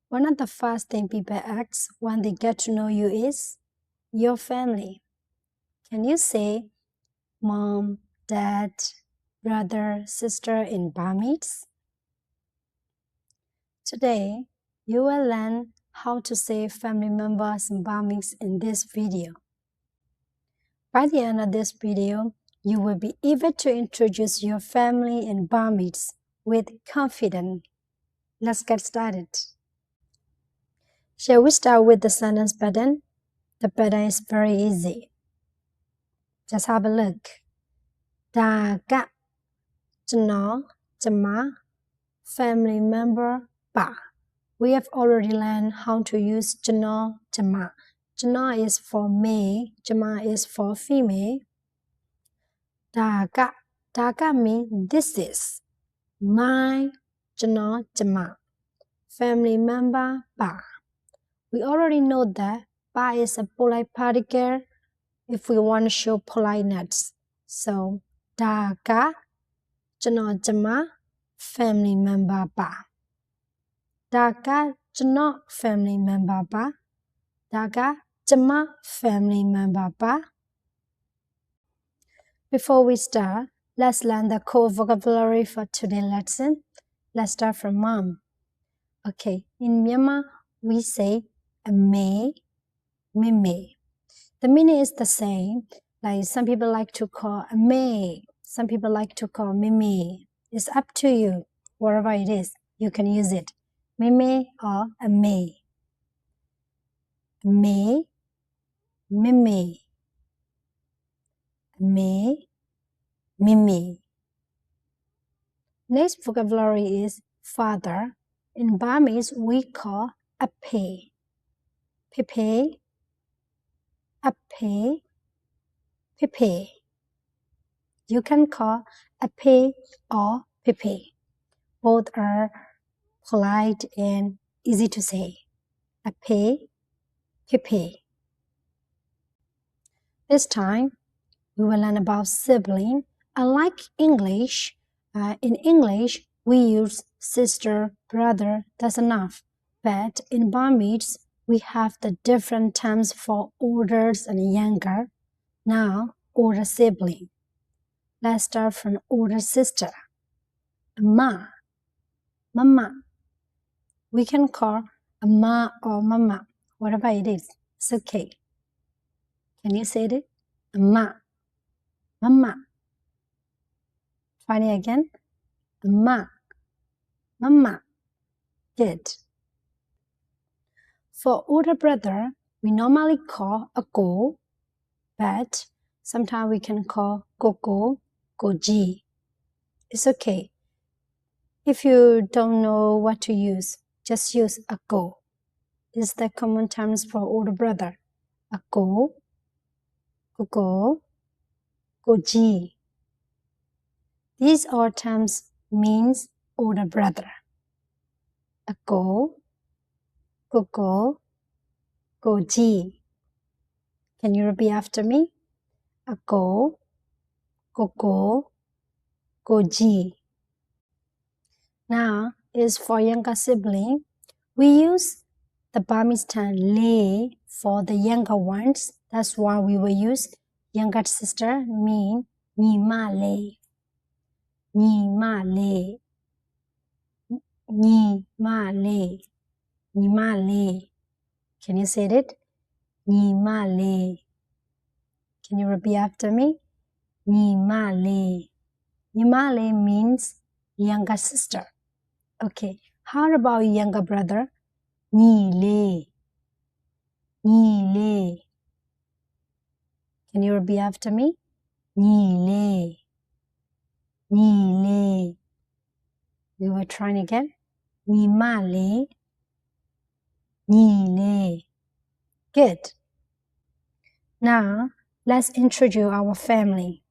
One of the first things people ask when they get to know you is your family. Can you say mom, dad, brother, sister in Burmese? Today, you will learn how to say family members in Burmese in this video. By the end of this video, you will be able to introduce your family in Burmese with confidence. Let's get started. Shall we start with the sentence pattern? The pattern is very easy. Just have a look. ဒါကကျွန်တော်ကျမ family member ပါ We have already learned how to use ကျွန်တော်ကျမ ကျွန်တော် is for male, ကျမ is for female. ဒါက mean this is my ကျွန်တော်ကျမ family member ပါ We already know that ပါ is a polite particle if we want to show politeness. So ဒါကကျွန်တော်ကျမ family member ပါဒါကကျွန်တော် family member ပါဒါကကျမ family member ပါ Before we start, let's learn the core vocabulary for today's lesson. Let's start from mom. Okay, in Myanmar, we say ame, mime. The meaning is the same. Like some people like to call ame, some people like to call mimi. It's up to you. Whatever it is, you can use it. Mimi or ame. Me, mimi. Me, mimi. Next vocabulary is father. In Burmese, we call ape. Pepe, ape, pepe. You can call ape or pepe. Both are polite and easy to say. Ape, pepe. This time, we will learn about sibling. Unlike English, in English, we use sister, brother, that's enough. But in Burmese, we have the different terms for olders and younger. Now, older sibling. Let's start from older sister. Ma, mama. We can call ma or mama, whatever it is. It's okay. Can you say it? Ma, mama. Try it again. Ma, mama. Good. For older brother, we normally call a go, but sometimes we can call Gogo, Goji. It's okay. If you don't know what to use, just use a go. It's the common terms for older brother. A go, Gogo, Goji. These all terms means older brother. A go, Gogo, Goji. Can you repeat after me? A go, Gogo, Goji. Now is for younger sibling. We use the Burmese term le for the younger ones. That's why we will use younger sister mean ni ma le. Ni ma le. Ni ma le. Ni ma le. Can you say it? Ni ma le. Can you repeat after me? Ni ma le. Ni ma le means younger sister. Okay, how about younger brother? Ni le. Ni le. Can you repeat after me? Ni le. Ni le. We were trying again. Ni ma le. Ni le. Good. Now, let's introduce our family.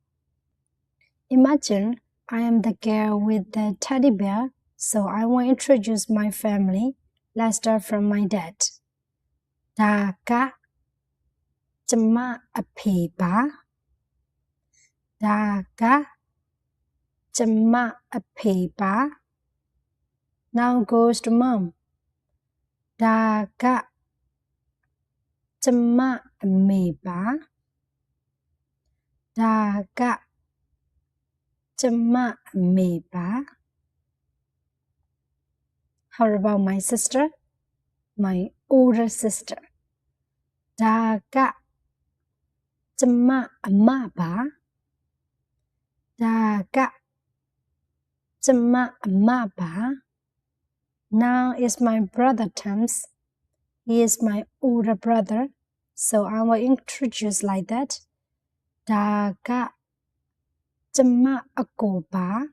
Imagine I am the girl with the teddy bear, so I will introduce my family. Let's start from my dad. Da ka chama ape ba. Da ka chama ape ba. Now goes to mom. Daga Jama Meba Daga Jama Meba. How about my sister? My older sister. Daga Jama Maba Daga Jama Maba. Now is my brother Tams. He is my older brother. So I will introduce like that. Daga Jama Akoba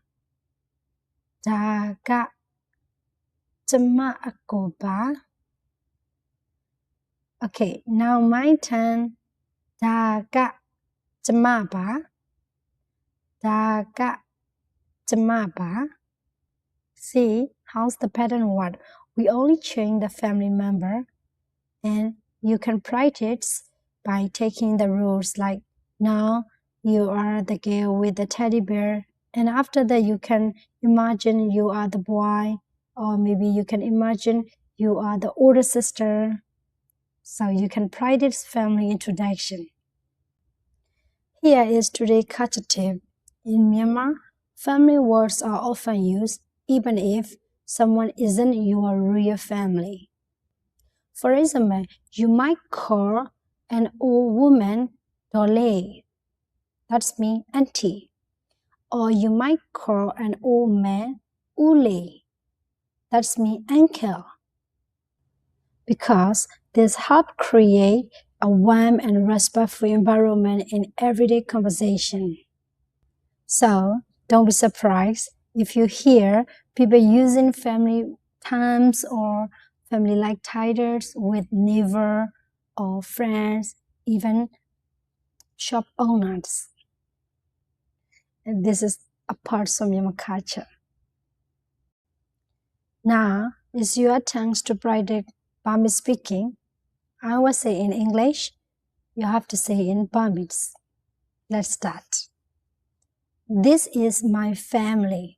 Daga Jama Akoba. Okay, now my turn. Daga Jamaba Daga Jamaba. See, how's the pattern word? We only change the family member, and you can practice by taking the rules like now you are the girl with the teddy bear, and after that you can imagine you are the boy, or maybe you can imagine you are the older sister. So you can practice family introduction. Here is today's culture tip. In Myanmar, family words are often used even if someone isn't your real family. For example, you might call an old woman Dole. That's me, auntie. Or you might call an old man Ule. That's me, uncle. Because this helps create a warm and respectful environment in everyday conversation. So, don't be surprised if you hear people using family terms or family-like titles with neighbor or friends, even shop owners. And this is a part of Myanmar culture. Now, it's your turn to practice Burmese speaking. I will say in English, you have to say in Burmese. Let's start. This is my family.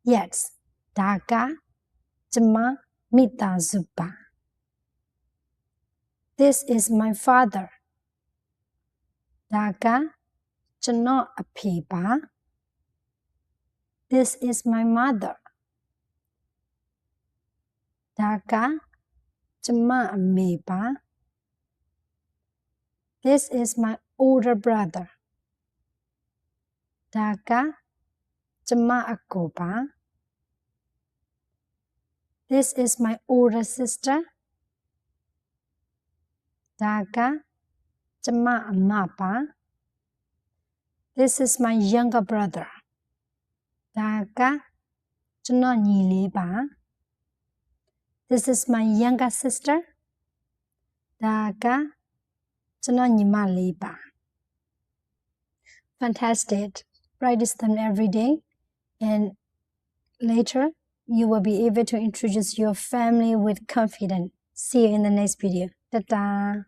Yes, Daga Jama Mitazupa. This is my father. Daga Jano Apiba. This is my mother. Daga Jama Ameba. This is my older brother. Daga Jama Akoba. This is my older sister. Daga Jama Amaba. This is my younger brother. Daga Jano Niliba. This is my younger sister. Daga Jano Nima Liba. Fantastic. Practice them every day, and later you will be able to introduce your family with confidence. See you in the next video. Ta-ta!